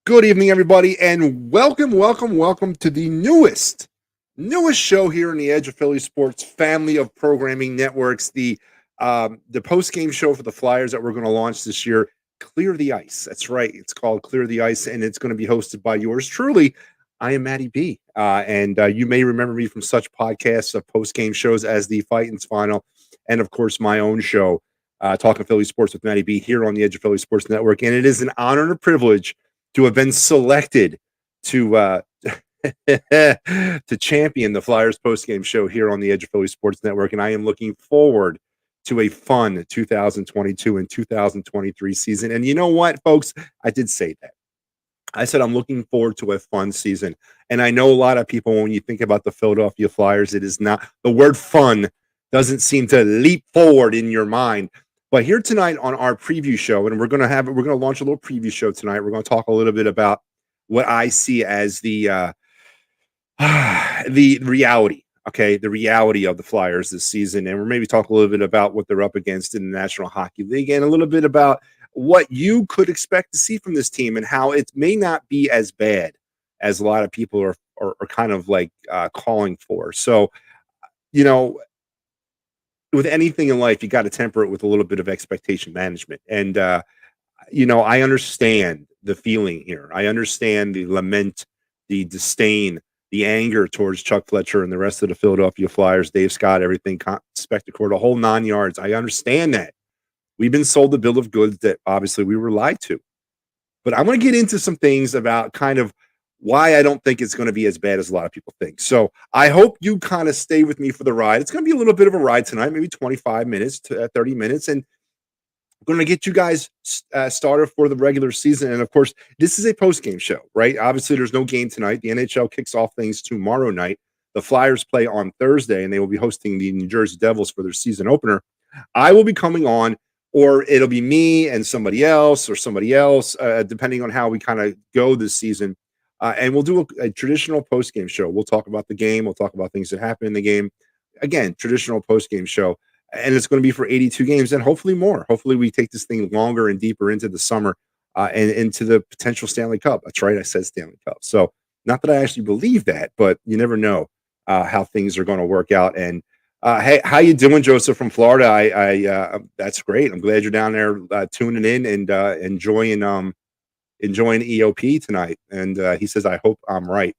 Good evening, everybody, and welcome to the newest show here in the Edge of Philly Sports family of programming networks. The post game show for the Flyers that we're going to launch this year, Clear the Ice. That's right, it's called Clear the Ice, and it's going to be hosted by yours truly. I am MattyB, and you may remember me from such podcasts of post game shows as the Fighting's Final, and of course my own show, Talking Philly Sports with MattyB here on the Edge of Philly Sports Network. And it is an honor and a privilege to have been selected to to champion the Flyers postgame show here on the Edge of Philly Sports Network, and I am looking forward to a fun 2022 and 2023 season. And you know what, folks? I did say that. I said I'm looking forward to a fun season, and I know a lot of people, when you think about the Philadelphia Flyers, it is not the word "fun" doesn't seem to leap forward in your mind. But here tonight on our preview show, and we're going to launch a little preview show tonight. We're going to talk a little bit about what I see as the reality, okay, the reality of the Flyers this season, and we're maybe talk a little bit about what they're up against in the National Hockey League, and a little bit about what you could expect to see from this team and how it may not be as bad as a lot of people are kind of like calling for. So, you know, with anything in life, you got to temper it with a little bit of expectation management. And, I understand the feeling here. I understand the lament, the disdain, the anger towards Chuck Fletcher and the rest of the Philadelphia Flyers, Dave Scott, everything, spectacle, the whole 9 yards. I understand that. We've been sold a bill of goods that obviously we were lied to. But I'm going to get into some things about kind of why I don't think it's going to be as bad as a lot of people think. So I hope you kind of stay with me for the ride. It's going to be a little bit of a ride tonight, maybe 25 minutes to 30 minutes. And I'm going to get you guys started for the regular season. And of course, this is a post-game show, right? Obviously, there's no game tonight. The NHL kicks off things tomorrow night. The Flyers play on Thursday, and they will be hosting the New Jersey Devils for their season opener. I will be coming on, or it'll be me and somebody else, depending on how we kind of go this season. And we'll do a traditional post-game show. We'll talk about the game. We'll talk about things that happen in the game. Again, traditional post-game show. And it's going to be for 82 games and hopefully more. Hopefully we take this thing longer and deeper into the summer and into the potential Stanley Cup. That's right, I said Stanley Cup. So not that I actually believe that, but you never know how things are going to work out. And hey, how you doing, Joseph from Florida? I that's great. I'm glad you're down there tuning in and enjoying EOP tonight. And he says, I hope I'm right.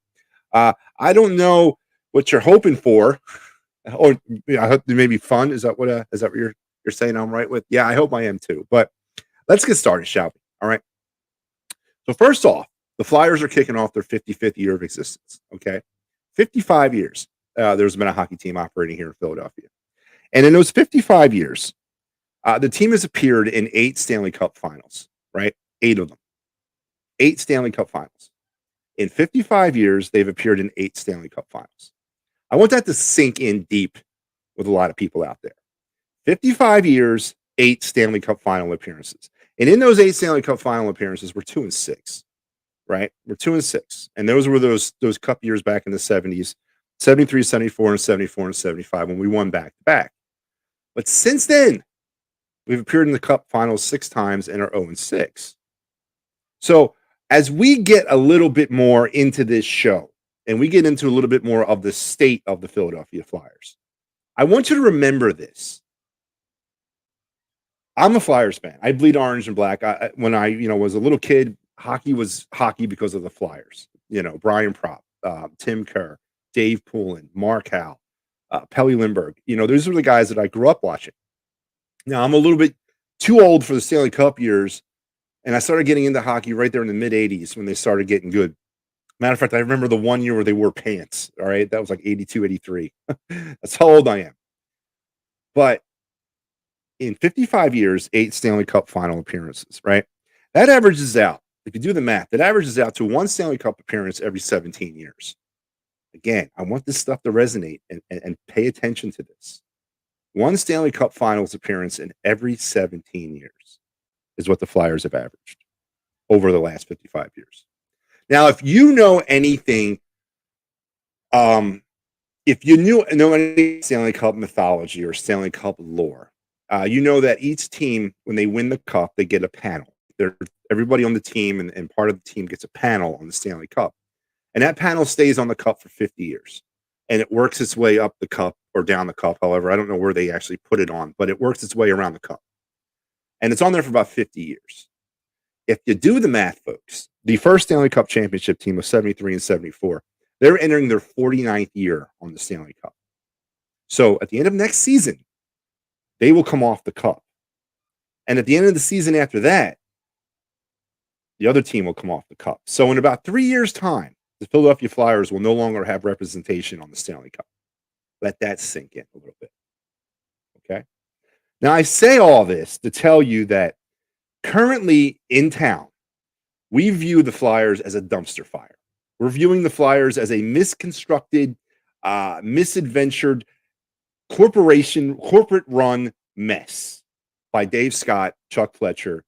I don't know what you're hoping for. Or I hope maybe fun. Is that what you're saying I'm right with? Yeah, I hope I am too. But let's get started, shall we? All right. So first off, the Flyers are kicking off their 55th year of existence. Okay. 55 years. There's been a hockey team operating here in Philadelphia. And in those 55 years, the team has appeared in 8 Stanley Cup finals, right? 8 of them. 8 Stanley Cup finals. In 55 years, they've appeared in 8 Stanley Cup finals. I want that to sink in deep with a lot of people out there. 55 years, 8 Stanley Cup final appearances. And in those 8 Stanley Cup final appearances, we're 2-6, right? We're 2-6. And those were those cup years back in the 70s, 73, 74, and 74 and 75 when we won back-to-back. But since then, we've appeared in the Cup finals 6 times and are 0-6. So as we get a little bit more into this show, and we get into a little bit more of the state of the Philadelphia Flyers, I want you to remember this. I'm a Flyers fan. I bleed orange and black. When I was a little kid, hockey was hockey because of the Flyers. Brian Propp, Tim Kerr, Dave Poulin, Mark Howe, Pelly Lindbergh. Those are the guys that I grew up watching. Now, I'm a little bit too old for the Stanley Cup years, and I started getting into hockey right there in the mid-'80s when they started getting good. Matter of fact, I remember the one year where they wore pants. All right. That was like 82, 83. That's how old I am. But in 55 years, 8 Stanley Cup final appearances, right? That averages out. If you do the math, that averages out to 1 Stanley Cup appearance every 17 years. Again, I want this stuff to resonate and pay attention to this. 1 Stanley Cup finals appearance in every 17 years is what the Flyers have averaged over the last 55 years. Now, if you know anything, if you know any Stanley Cup mythology or Stanley Cup lore, you know that each team, when they win the cup, they get a panel. Everybody on the team and part of the team gets a panel on the Stanley Cup. And that panel stays on the cup for 50 years. And it works its way up the cup or down the cup. However, I don't know where they actually put it on, but it works its way around the cup. And it's on there for about 50 years. If you do the math, folks, the first Stanley Cup championship team was 73 and 74. They're entering their 49th year on the Stanley Cup. So at the end of next season, they will come off the cup. And at the end of the season after that, the other team will come off the cup. So in about 3 years' time, the Philadelphia Flyers will no longer have representation on the Stanley Cup. Let that sink in a little bit. Okay. Now, I say all this to tell you that currently in town, we view the Flyers as a dumpster fire. We're viewing the Flyers as a misconstructed, misadventured corporate-run mess by Dave Scott, Chuck Fletcher,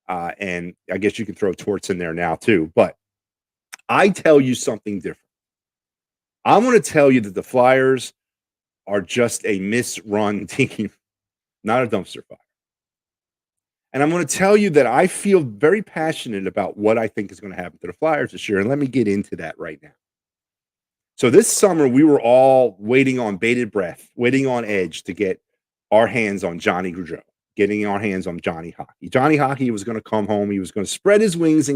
and I guess you can throw Torts in there now too. But I tell you something different. I want to tell you that the Flyers are just a misrun team, not a dumpster fire. And I'm going to tell you that I feel very passionate about what I think is going to happen to the Flyers this year. And let me get into that right now. So this summer, we were all waiting on bated breath, waiting on edge to get our hands on Johnny Gaudreau, getting our hands on Johnny Hockey. Johnny Hockey was going to come home. He was going to spread his wings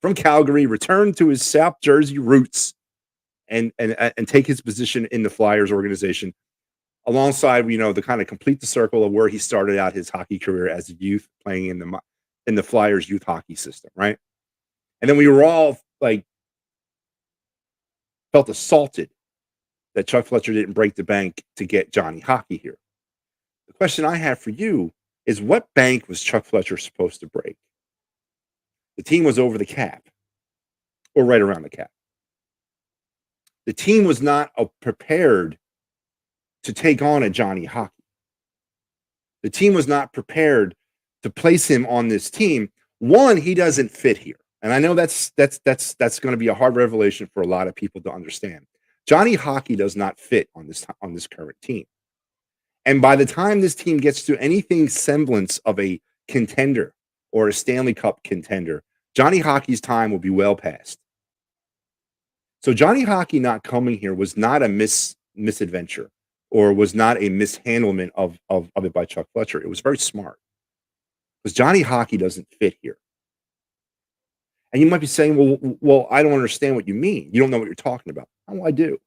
from Calgary, return to his South Jersey roots, and take his position in the Flyers organization alongside, the kind of complete the circle of where he started out his hockey career as a youth playing in the Flyers youth hockey system, right? And then we were all felt assaulted that Chuck Fletcher didn't break the bank to get Johnny Hockey here. The question I have for you is, what bank was Chuck Fletcher supposed to break? The team was over the cap, or right around the cap. The team was not prepared to take on a Johnny Hockey. The team was not prepared to place him on this team. One, he doesn't fit here. And I know that's going to be a hard revelation for a lot of people to understand. Johnny Hockey does not fit on this current team. And by the time this team gets to anything semblance of a contender or a Stanley Cup contender, Johnny Hockey's time will be well past. So Johnny Hockey not coming here was not a misadventure, or was not a mishandlement of it by Chuck Fletcher. It was very smart, because Johnny Hockey doesn't fit here. And you might be saying, well, I don't understand what you mean. You don't know what you're talking about. Oh, I do.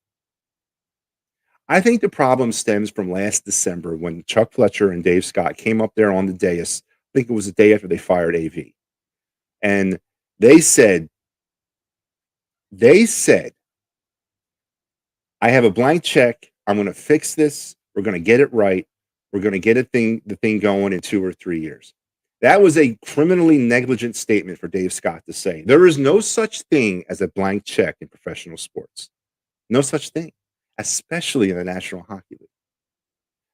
I think the problem stems from last December when Chuck Fletcher and Dave Scott came up there on the dais. I think it was the day after they fired AV. And they said, I have a blank check. I'm going to fix this. We're going to get it right. We're going to get the thing going in 2 or 3 years. That was a criminally negligent statement for Dave Scott to say. There is no such thing as a blank check in professional sports. No such thing, especially in the National Hockey League.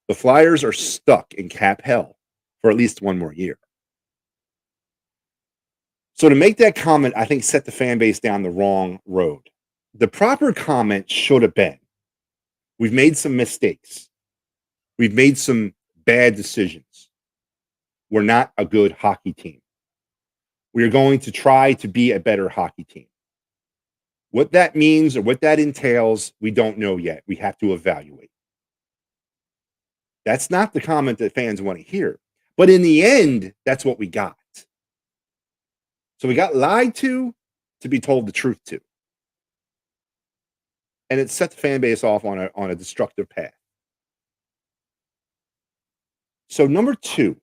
The Flyers are stuck in cap hell for at least 1 more year. So to make that comment, I think set the fan base down the wrong road. The proper comment should have been, we've made some mistakes. We've made some bad decisions. We're not a good hockey team. We are going to try to be a better hockey team. What that means or what that entails, we don't know yet. We have to evaluate. That's not the comment that fans want to hear. But in the end, that's what we got. So we got lied to be told the truth to. And it set the fan base off on a destructive path. So number 2,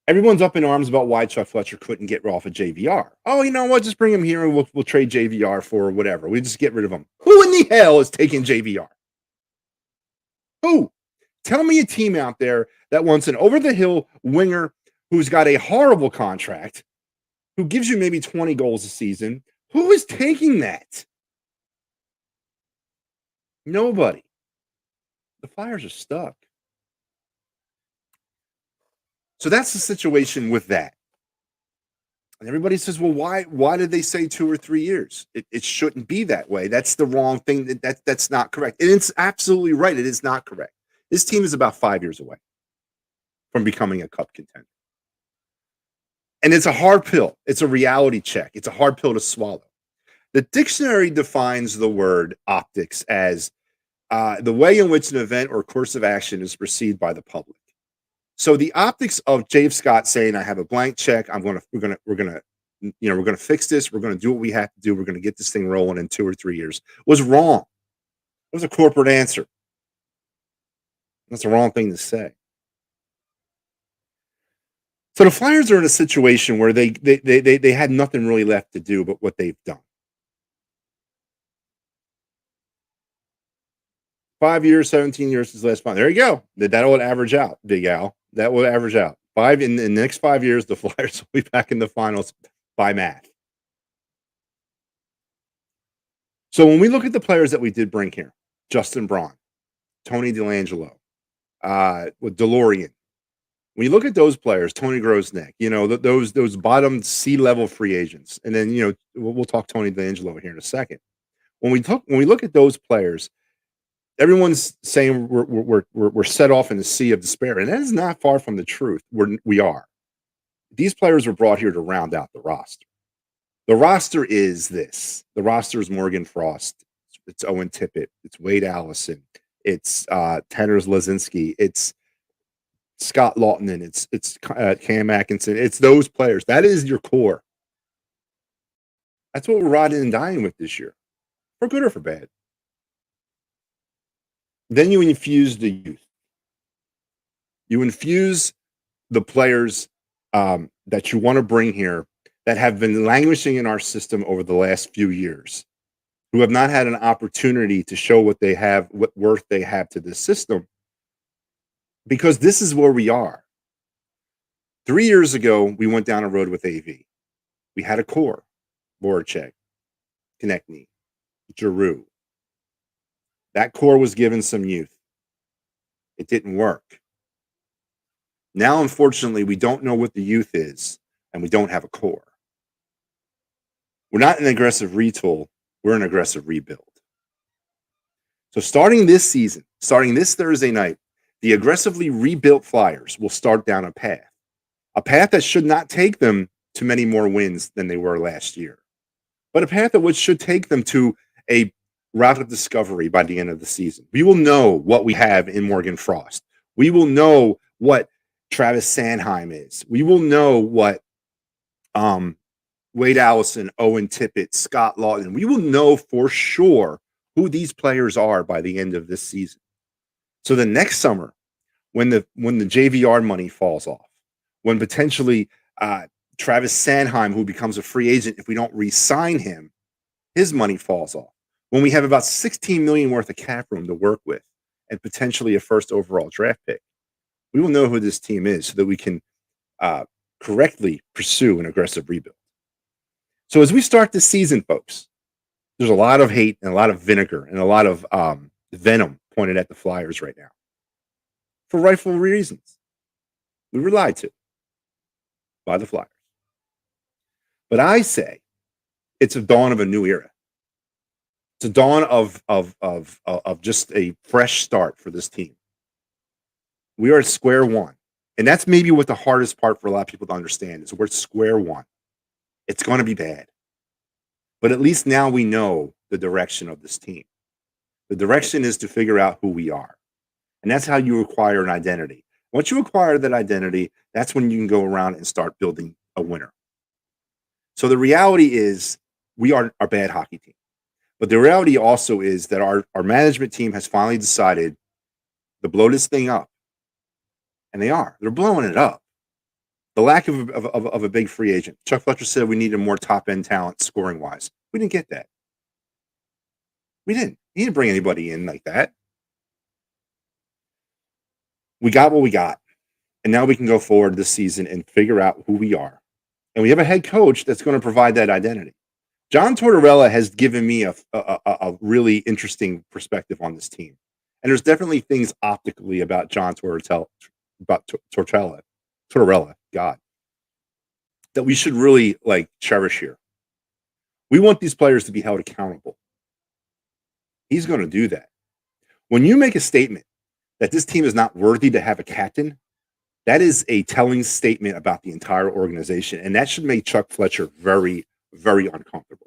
everyone's up in arms about why Chuck Fletcher couldn't get off of JVR. Oh, you know what? Just bring him here and we'll trade JVR for whatever. We just get rid of him. Who in the hell is taking JVR? Who? Tell me a team out there that wants an over-the-hill winger who's got a horrible contract, who gives you maybe 20 goals a season. Who is taking that? Nobody. The Flyers are stuck. So that's the situation with that. And everybody says, well, why did they say 2 or 3 years? It shouldn't be that way. That's the wrong thing. That's not correct. And it's absolutely right. It is not correct. This team is about 5 years away. from becoming a cup contender. And it's a hard pill. It's a reality check. It's a hard pill to swallow. The dictionary defines the word optics as the way in which an event or course of action is perceived by the public. So the optics of Dave Scott saying, "I have a blank check. We're gonna fix this. We're gonna do what we have to do. We're gonna get this thing rolling in 2 or 3 years," was wrong. It was a corporate answer. That's the wrong thing to say. So the Flyers are in a situation where they had nothing really left to do but what they've done. 5 years, 17 years since last month. There you go. That will average out, Big Al. That will average out. In the next 5 years, the Flyers will be back in the finals by math. So when we look at the players that we did bring here, Justin Braun, Tony DeLangelo, with DeLorean. When you look at those players, Tony Grosneck, those bottom C-level free agents, and then we'll talk Tony DeLangelo here in a second. When we look at those players, everyone's saying we're set off in the sea of despair, and that is not far from the truth. We are. These players were brought here to round out the roster. The roster is this. The roster is Morgan Frost. It's Owen Tippett. It's Wade Allison. It's Tanner Lazinski. It's Scott Lawton. It's Cam Atkinson. It's those players. That is your core. That's what we're riding and dying with this year, for good or for bad. Then you infuse the youth. You infuse the players that you want to bring here that have been languishing in our system over the last few years, who have not had an opportunity to show what they have, what worth they have to this system, because this is where we are. 3 years ago, we went down a road with AV. We had a core: Voracek, Konechny, Giroux. That core was given some youth. It didn't work. Now, unfortunately, we don't know what the youth is, and we don't have a core. We're not an aggressive retool. We're an aggressive rebuild. So starting this season, starting this Thursday night, the aggressively rebuilt Flyers will start down a path that should not take them to many more wins than they were last year, but a path that should take them to a route of discovery by the end of the season. We will know what we have in Morgan Frost. We will know what Travis Sanheim is. We will know what Wade Allison, Owen Tippett, Scott Lawton. We will know for sure who these players are by the end of this season. So the next summer, when the JVR money falls off, when potentially Travis Sanheim, who becomes a free agent if we don't re-sign him, his money falls off, when we have about $16 million worth of cap room to work with and potentially a first overall draft pick, we will know who this team is so that we can correctly pursue an aggressive rebuild. So as we start this season, folks, there's a lot of hate and a lot of vinegar and a lot of venom pointed at the Flyers right now for rightful reasons. We were lied to by the Flyers. But I say it's a dawn of a new era. It's a dawn of just a fresh start for this team. We are at square one. And that's maybe what the hardest part for a lot of people to understand is we're at square one. It's going to be bad. But at least now we know the direction of this team. The direction is to figure out who we are. And that's how you acquire an identity. Once you acquire that identity, that's when you can go around and start building a winner. So the reality is we are a bad hockey team. But the reality also is that our management team has finally decided to blow this thing up. And they're blowing it up. The lack of a big free agent. Chuck Fletcher said we needed more top-end talent scoring-wise. We didn't get that. We didn't. He didn't bring anybody in like that. We got what we got. And now we can go forward this season and figure out who we are. And we have a head coach that's going to provide that identity. John Tortorella has given me a really interesting perspective on this team. And there's definitely things optically about John Tortorella, God, that we should really cherish here. We want these players to be held accountable. He's going to do that. When you make a statement that this team is not worthy to have a captain, That is a telling statement about the entire organization, and that should make Chuck Fletcher very, very uncomfortable.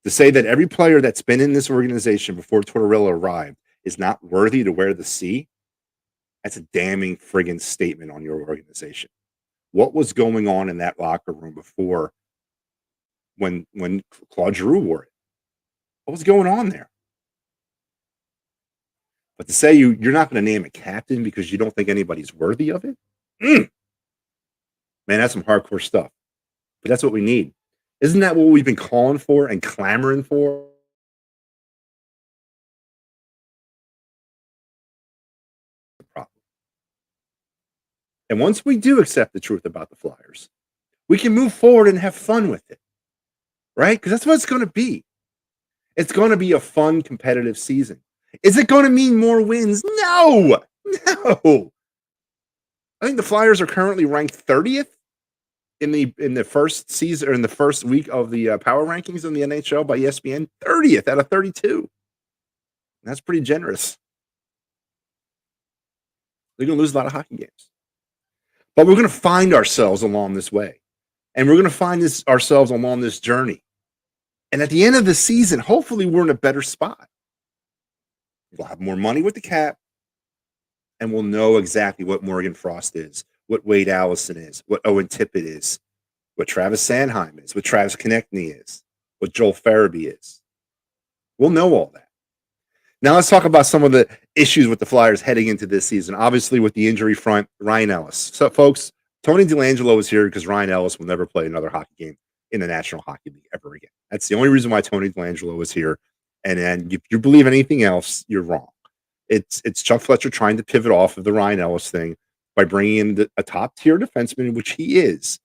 To say that every player that's been in this organization before Tortorella arrived is not worthy to wear the C, that's a damning friggin' statement on your organization. What was going on in that locker room before when Claude Giroux wore it? What was going on there? But to say you're not going to name a captain because you don't think anybody's worthy of it, man, that's some hardcore stuff. But that's what we need. Isn't that what we've been calling for and clamoring for? And once we do accept the truth about the Flyers, we can move forward and have fun with it, right? Because that's what it's going to be. It's going to be a fun, competitive season. Is it going to mean more wins? No. I think the Flyers are currently ranked 30th in the first season or in the first week of the power rankings in the NHL by ESPN. 30th out of 32. That's pretty generous. They're going to lose a lot of hockey games. But we're going to find ourselves along this way. And we're going to find ourselves along this journey. And at the end of the season, hopefully we're in a better spot. We'll have more money with the cap. And we'll know exactly what Morgan Frost is, what Wade Allison is, what Owen Tippett is, what Travis Sanheim is, what Travis Konechny is, what Joel Farabee is. We'll know all that. Now let's talk about some of the issues with the Flyers heading into this season. Obviously, with the injury front, Ryan Ellis. So, folks, Tony DeLangelo is here because Ryan Ellis will never play another hockey game in the National Hockey League ever again. That's the only reason why Tony DeLangelo is here. And then if you believe anything else, you're wrong. It's Chuck Fletcher trying to pivot off of the Ryan Ellis thing by bringing in a top-tier defenseman, which he is,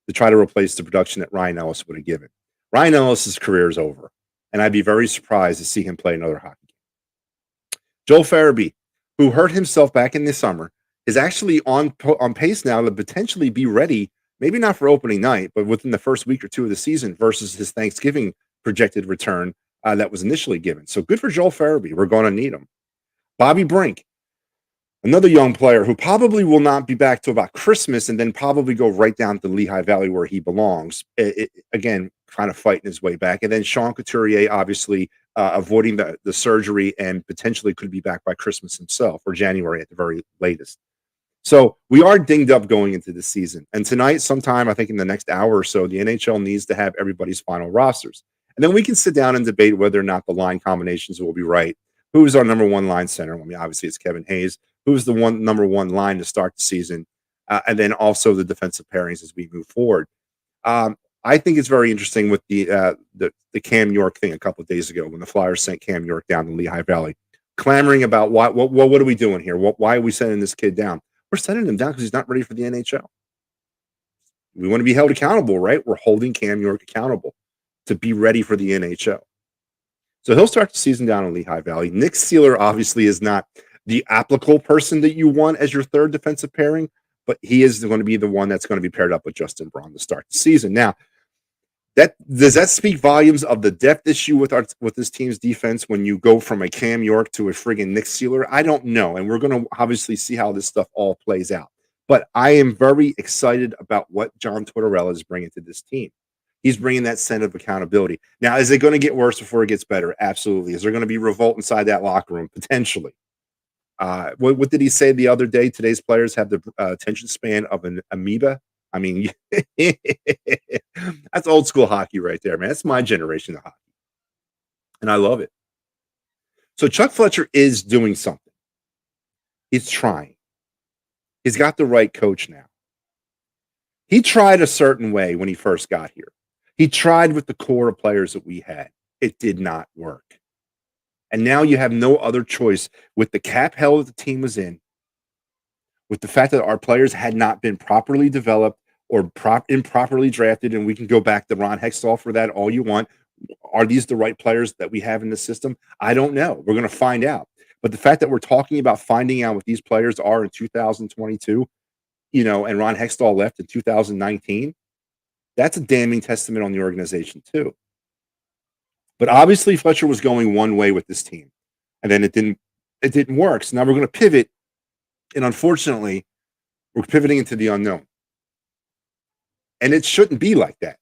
to try to replace the production that Ryan Ellis would have given. Ryan Ellis's career is over, and I'd be very surprised to see him play another hockey game. Joel Farabee, who hurt himself back in the summer, is actually on pace now to potentially be ready, maybe not for opening night, but within the first week or two of the season versus his Thanksgiving projected return that was initially given. So good for Joel Farabee. We're going to need him. Bobby Brink, another young player who probably will not be back till about Christmas and then probably go right down to Lehigh Valley where he belongs. Again, kind of fighting his way back. And then Sean Couturier, obviously avoiding the surgery and potentially could be back by Christmas himself or January at the very latest. So we are dinged up going into the season. And tonight, sometime, I think in the next hour or so, the NHL needs to have everybody's final rosters. And then we can sit down and debate whether or not the line combinations will be right. Who's our number one line center? I mean, obviously, it's Kevin Hayes. Who's the number one line to start the season? And then also the defensive pairings as we move forward. I think it's very interesting with the Cam York thing a couple of days ago when the Flyers sent Cam York down to Lehigh Valley, clamoring about what are we doing here? Why are we sending this kid down? We're sending him down because he's not ready for the NHL. We want to be held accountable, right? We're holding Cam York accountable to be ready for the NHL. So he'll start the season down in Lehigh Valley. Nick Seeler obviously is not the applicable person that you want as your third defensive pairing, but he is going to be the one that's going to be paired up with Justin Braun to start the season. Now, does that speak volumes of the depth issue with this team's defense when you go from a Cam York to a friggin' Nick Seeler? I don't know, and we're going to obviously see how this stuff all plays out. But I am very excited about what John Tortorella is bringing to this team. He's bringing that sense of accountability. Now, is it going to get worse before it gets better? Absolutely. Is there going to be revolt inside that locker room? Potentially. What did he say the other day? Today's players have the attention span of an amoeba. I mean, that's old school hockey right there, man. That's my generation of hockey. And I love it. So Chuck Fletcher is doing something. He's trying. He's got the right coach now. He tried a certain way when he first got here. He tried with the core of players that we had. It did not work. And now you have no other choice with the cap hell that the team was in, with the fact that our players had not been properly developed or improperly drafted, and we can go back to Ron Hextall for that all you want. Are these the right players that we have in the system? I don't know. We're going to find out. But the fact that we're talking about finding out what these players are in 2022, and Ron Hextall left in 2019, that's a damning testament on the organization too. But obviously Fletcher was going one way with this team, and then it didn't work. So now we're going to pivot, and unfortunately, We're pivoting into the unknown. And it shouldn't be like that.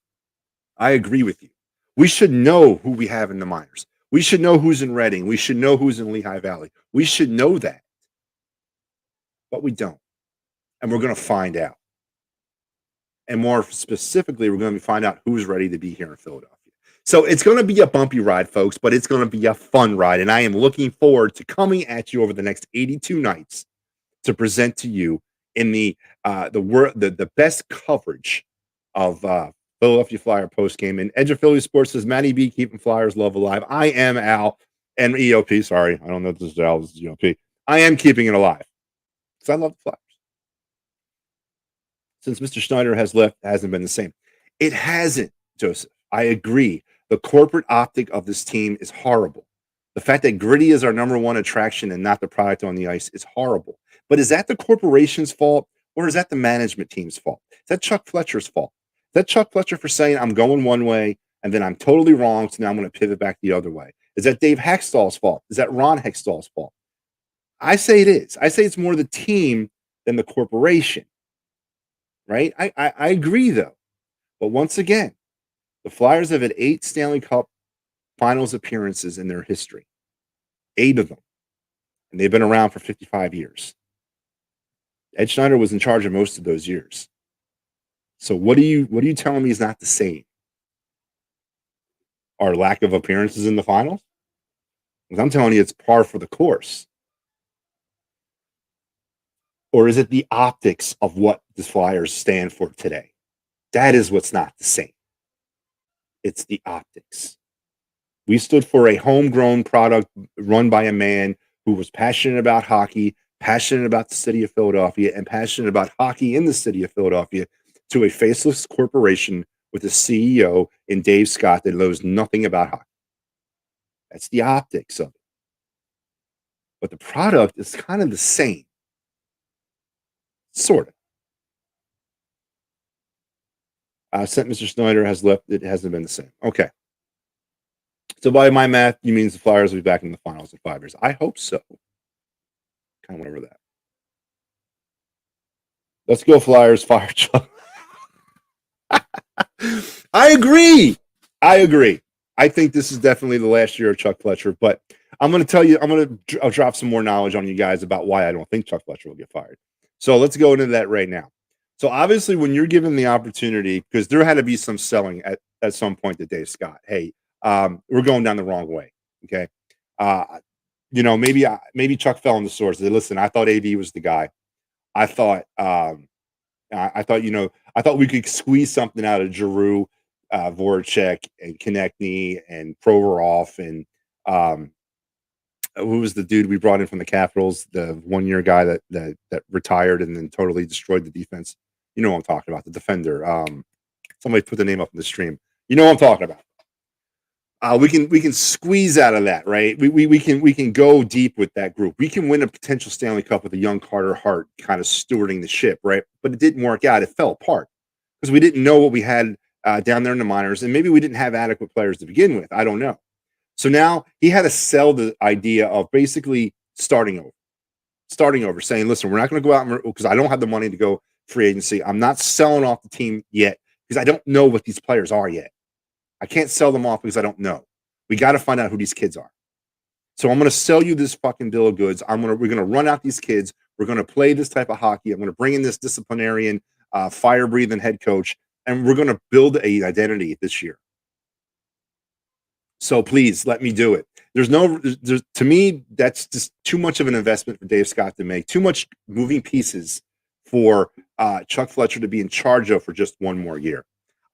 I agree with you. We should know who we have in the minors. We should know who's in Reading. We should know who's in Lehigh Valley. We should know that. But we don't. And we're going to find out. And more specifically, we're going to find out who's ready to be here in Philadelphia. So it's going to be a bumpy ride, folks, but it's going to be a fun ride. And I am looking forward to coming at you over the next 82 nights to present to you in the best coverage of Philadelphia Flyer postgame. And Edge of Philly Sports says, MattyB, keeping Flyers love alive. I am Al, and EOP, sorry, I don't know if this is Al, this is EOP. I am keeping it alive because I love the Flyers. Since Mr. Schneider has left, it hasn't been the same. It hasn't, Joseph. I agree. The corporate optic of this team is horrible. The fact that Gritty is our number one attraction and not the product on the ice is horrible. But is that the corporation's fault, or is that the management team's fault? Is that Chuck Fletcher's fault? Is that Chuck Fletcher for saying, I'm going one way, and then I'm totally wrong, so now I'm going to pivot back the other way? Is that Dave Hextall's fault? Is that Ron Hextall's fault? I say it is. I say it's more the team than the corporation. Right? I agree, though. But once again, the Flyers have had 8 Stanley Cup Finals appearances in their history. 8 of them. And they've been around for 55 years. Ed Schneider was in charge of most of those years. So what are you telling me is not the same? Our lack of appearances in the finals? Because I'm telling you it's par for the course. Or is it the optics of what the Flyers stand for today? That is what's not the same. It's the optics. We stood for a homegrown product run by a man who was passionate about hockey, passionate about the city of Philadelphia, and passionate about hockey in the city of Philadelphia, to a faceless corporation with a CEO in Dave Scott that knows nothing about hockey. That's the optics of it. But the product is kind of the same. Sort of. Since Mr. Snyder has left, it hasn't been the same. Okay. So by my math, you means the Flyers will be back in the finals in 5 years. I hope so. Kind of went over that. Let's go Flyers, fire Chuck. I agree. I think this is definitely the last year of Chuck Fletcher, but I'm going to tell you, I'll drop some more knowledge on you guys about why I don't think Chuck Fletcher will get fired. So let's go into that right now. So obviously when you're given the opportunity, because there had to be some selling at some point to Dave Scott. Hey, we're going down the wrong way. Okay. Maybe Chuck fell on the sword. Said, listen, I thought AB was the guy. I thought we could squeeze something out of Giroux, Voracek, and Konechny, and Provorov, and who was the dude we brought in from the Capitals, the 1-year guy that retired and then totally destroyed the defense. You know what I'm talking about, the defender. Somebody put the name up in the stream. You know what I'm talking about. We can squeeze out of that, right? We can go deep with that group. We can win a potential Stanley Cup with a young Carter Hart kind of stewarding the ship, right? But it didn't work out. It fell apart because we didn't know what we had down there in the minors, and maybe we didn't have adequate players to begin with. I don't know. So now he had to sell the idea of basically starting over, saying, listen, we're not going to go out because I don't have the money to go free agency. I'm not selling off the team yet because I don't know what these players are yet. I can't sell them off because I don't know. We got to find out who these kids are. So I'm going to sell you this fucking bill of goods. We're going to run out these kids. We're going to play this type of hockey. I'm going to bring in this disciplinarian, fire-breathing head coach, and we're going to build an identity this year. So please let me do it. To me, that's just too much of an investment for Dave Scott to make. Too much moving pieces for Chuck Fletcher to be in charge of for just 1 more year.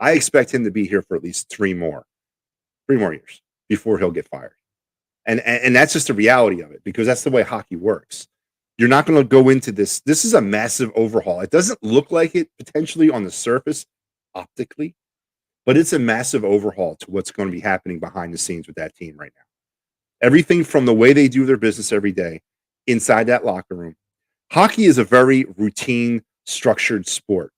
I expect him to be here for at least 3 more years before he'll get fired. And that's just the reality of it, because that's the way hockey works. You're not going to go into this. This is a massive overhaul. It doesn't look like it potentially on the surface optically, but it's a massive overhaul to what's going to be happening behind the scenes with that team right now. Everything from the way they do their business every day inside that locker room. Hockey is a very routine, structured sport.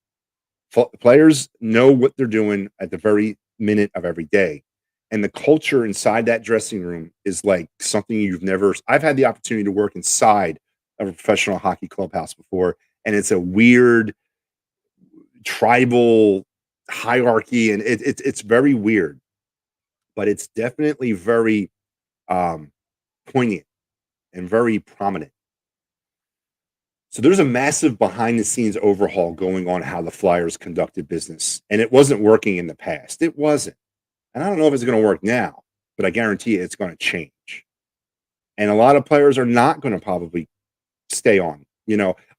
Players know what they're doing at the very minute of every day. And the culture inside that dressing room is like something I've had the opportunity to work inside of a professional hockey clubhouse before. and it's a weird tribal hierarchy, and it's very weird, but it's definitely very poignant and very prominent. So there's a massive behind the scenes overhaul going on how the Flyers conducted business, and it wasn't working in the past. It wasn't. And I don't know if it's going to work now, but I guarantee you it's going to change. And a lot of players are not going to probably stay on.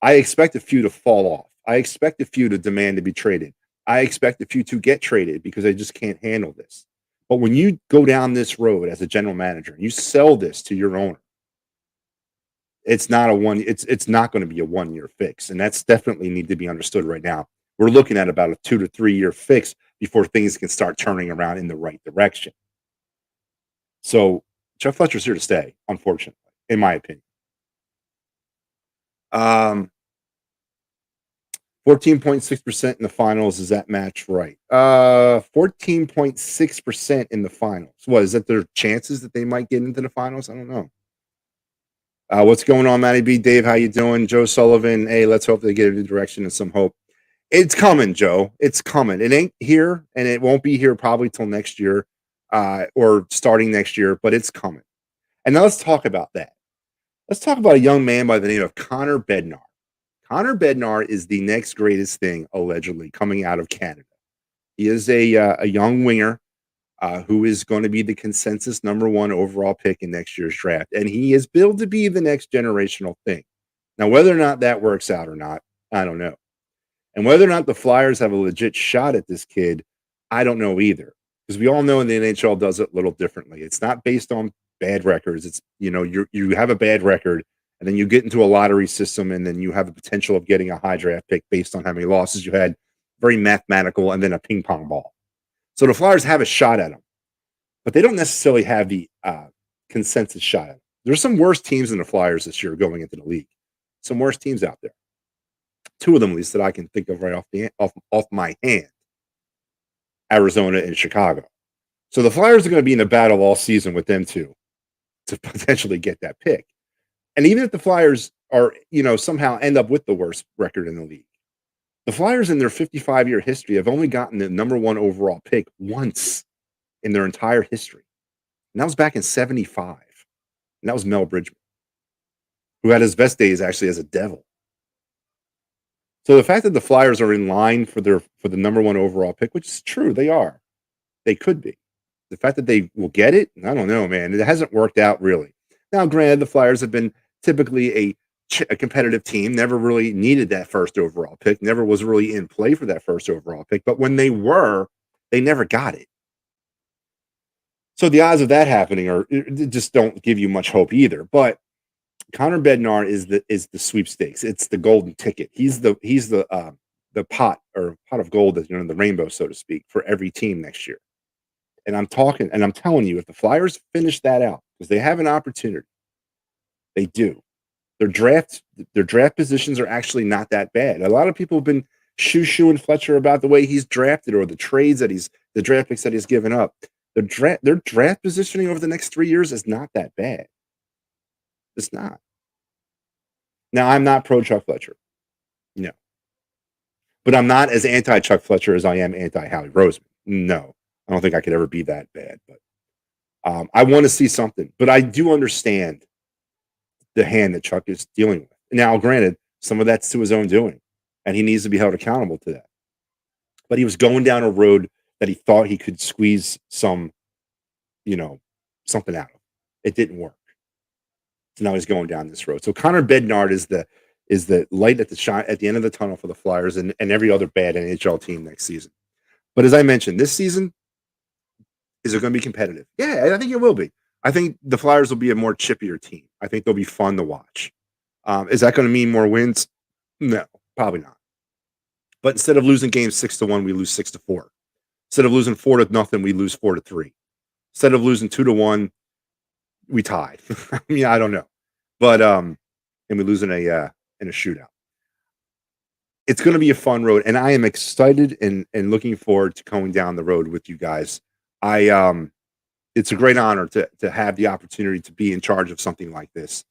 I expect a few to fall off. I expect a few to demand to be traded. I expect a few to get traded because they just can't handle this. But when you go down this road as a general manager and you sell this to your owner, it's not going to be a 1 year fix. And that's definitely need to be understood right now. We're looking at about a 2 to 3 year fix before things can start turning around in the right direction. So Chuck Fletcher's here to stay, unfortunately, in my opinion. 14.6% in the finals. Is that match right? 14.6% in the finals. What is that? Their chances that they might get into the finals? I don't know. What's going on, MattyB? Dave, how you doing? Joe Sullivan. Hey, let's hope they get a new direction and some hope. It's coming, Joe. It's coming. It ain't here, and it won't be here probably till next year, or starting next year, but it's coming. And now let's talk about that. Let's talk about a young man by the name of Connor Bednar. Connor Bednar is the next greatest thing, allegedly, coming out of Canada. He is a young winger who is going to be the consensus #1 overall pick in next year's draft. And he is billed to be the next generational thing. Now, whether or not that works out or not, I don't know. And whether or not the Flyers have a legit shot at this kid, I don't know either. Because we all know the NHL does it a little differently. It's not based on bad records. It's, you have a bad record, and then you get into a lottery system, and then you have the potential of getting a high draft pick based on how many losses you had. Very mathematical, and then a ping pong ball. So the Flyers have a shot at him, but they don't necessarily have the consensus shot at him. There's some worse teams than the Flyers this year going into the league. Some worse teams out there. 2 of them, at least, that I can think of right off my hand. Arizona and Chicago. So the Flyers are going to be in a battle all season with them two to potentially get that pick. And even if the Flyers are, somehow end up with the worst record in the league, the Flyers in their 55-year history have only gotten the #1 overall pick once in their entire history. And that was back in 75. And that was Mel Bridgman, who had his best days actually as a Devil. So the fact that the Flyers are in line for the #1 overall pick, which is true, they are. They could be. The fact that they will get it, I don't know, man. It hasn't worked out really. Now, granted, the Flyers have been typically a competitive team, never really needed that first overall pick, never was really in play for that first overall pick. But when they were, they never got it. So the odds of that happening just don't give you much hope either. But Connor Bednar is the sweepstakes. It's the golden ticket. He's the pot of gold, the rainbow, so to speak, for every team next year. And I'm telling you, if the Flyers finish that out, because they have an opportunity, they do. Their draft positions are actually not that bad. A lot of people have been shoo-shooing Fletcher about the way he's drafted or the draft picks that he's given up. Their draft positioning over the next 3 years is not that bad. It's not. Now, I'm not pro Chuck Fletcher. No. But I'm not as anti Chuck Fletcher as I am anti Howie Roseman. No. I don't think I could ever be that bad. But I want to see something. But I do understand the hand that Chuck is dealing with. Now, granted, some of that's to his own doing, and he needs to be held accountable to that. But he was going down a road that he thought he could squeeze something out of. It didn't work. So now he's going down this road. So Connor Bednar is the light at the end of the tunnel for the Flyers and every other bad NHL team next season. But as I mentioned, this season, is it going to be competitive? Yeah, I think it will be. I think the Flyers will be a more chippier team. I think they'll be fun to watch. Is that going to mean more wins? No, probably not. But instead of losing games 6-1, we lose 6-4. Instead of losing 4-0, we lose 4-3. Instead of losing 2-1, we tie. I mean, I don't know, but and we lose in a shootout. It's going to be a fun road, and I am excited and looking forward to going down the road with you guys. It's a great honor to have the opportunity to be in charge of something like this.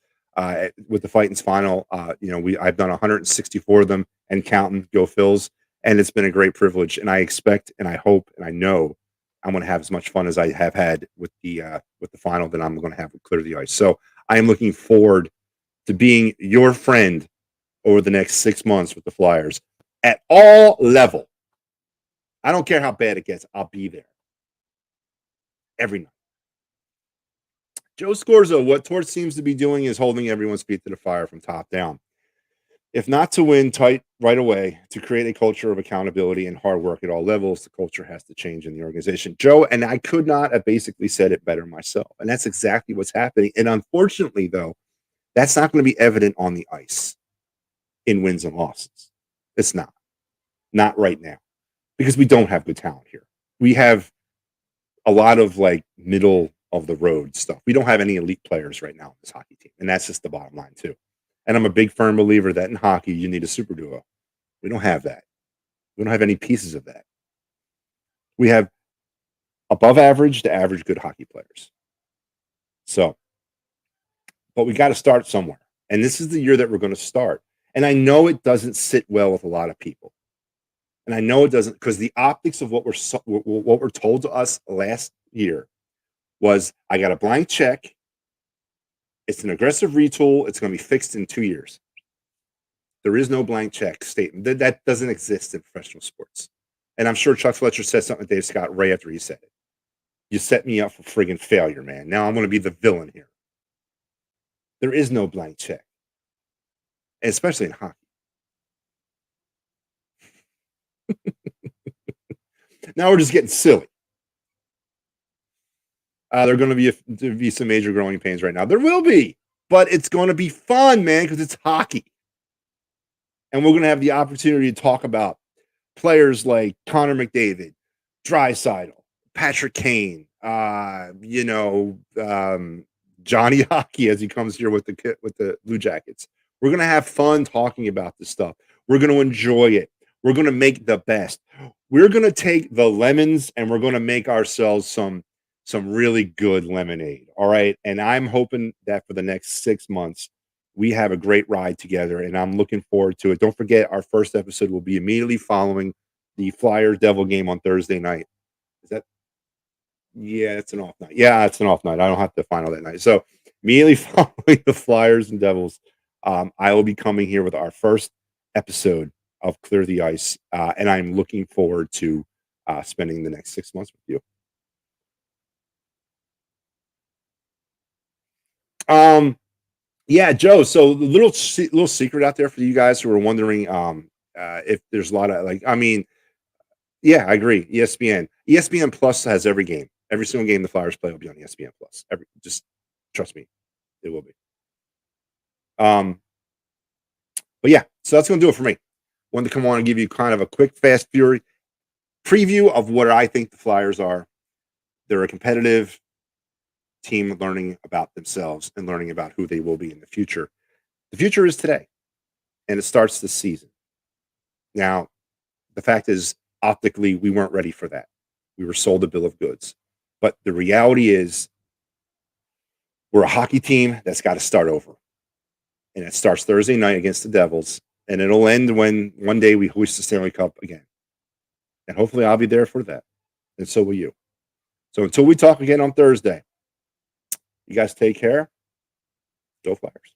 with the Fightins final. I've done 164 of them and counting. Go Phils. And it's been a great privilege. And I expect and I hope and I know I'm going to have as much fun as I have had with the final that I'm going to have with Clear the Ice. So I am looking forward to being your friend over the next 6 months with the Flyers at all level. I don't care how bad it gets. I'll be there every night. Joe Scorzo, what Tort seems to be doing is holding everyone's feet to the fire from top down. If not to win tight right away, to create a culture of accountability and hard work at all levels, the culture has to change in the organization. Joe, and I could not have basically said it better myself. And that's exactly what's happening. And unfortunately, though, that's not going to be evident on the ice in wins and losses. It's not. Not right now. Because we don't have good talent here. We have a lot of like middle of the road stuff. We don't have any elite players right now in this hockey team. And that's just the bottom line, too. And I'm a big firm believer that in hockey, you need a super duo. We don't have that. We don't have any pieces of that. We have above average to average good hockey players. So, but we got to start somewhere. And this is the year that we're going to start. And I know it doesn't sit well with a lot of people. And I know it doesn't, because the optics of what we're told to us last year was, I got a blank check. It's an aggressive retool. It's going to be fixed in 2 years. There is no blank check statement. That doesn't exist in professional sports. And I'm sure Chuck Fletcher said something to Dave Scott right after he said it. You set me up for friggin' failure, man. Now I'm going to be the villain here. There is no blank check, especially in hockey. Now we're just getting silly. There are going to be some major growing pains right now. There will be, but it's going to be fun, man, because it's hockey. And we're going to have the opportunity to talk about players like Connor McDavid, Draisaitl, Patrick Kane, Johnny Hockey as he comes here with the Blue Jackets. We're going to have fun talking about this stuff. We're going to enjoy it. We're going to make the best. We're going to take the lemons and we're going to make ourselves some really good lemonade. All right. And I'm hoping that for the next 6 months, we have a great ride together, and I'm looking forward to it. Don't forget, our first episode will be immediately following the Flyers Devil game on Thursday night. Is that? Yeah, it's an off night. Yeah, it's an off night. I don't have to final that night. So immediately following the Flyers and Devils, I will be coming here with our first episode of Clear the Ice, and I'm looking forward to spending the next 6 months with you. Yeah, Joe. So the little secret out there for you guys who are wondering if there's a lot of yeah, I agree. ESPN Plus has every game. Every single game the Flyers play will be on ESPN Plus. Just trust me, it will be. But yeah, so that's going to do it for me. Wanted to come on and give you kind of a quick, fast, fury preview of what I think the Flyers are. They're a competitive team learning about themselves and learning about who they will be in the future. The future is today, and it starts this season. Now, the fact is, optically, we weren't ready for that. We were sold a bill of goods. But the reality is, we're a hockey team that's got to start over. And it starts Thursday night against the Devils, and it'll end when one day we hoist the Stanley Cup again. And hopefully I'll be there for that. And so will you. So until we talk again on Thursday, you guys take care. Go Flyers.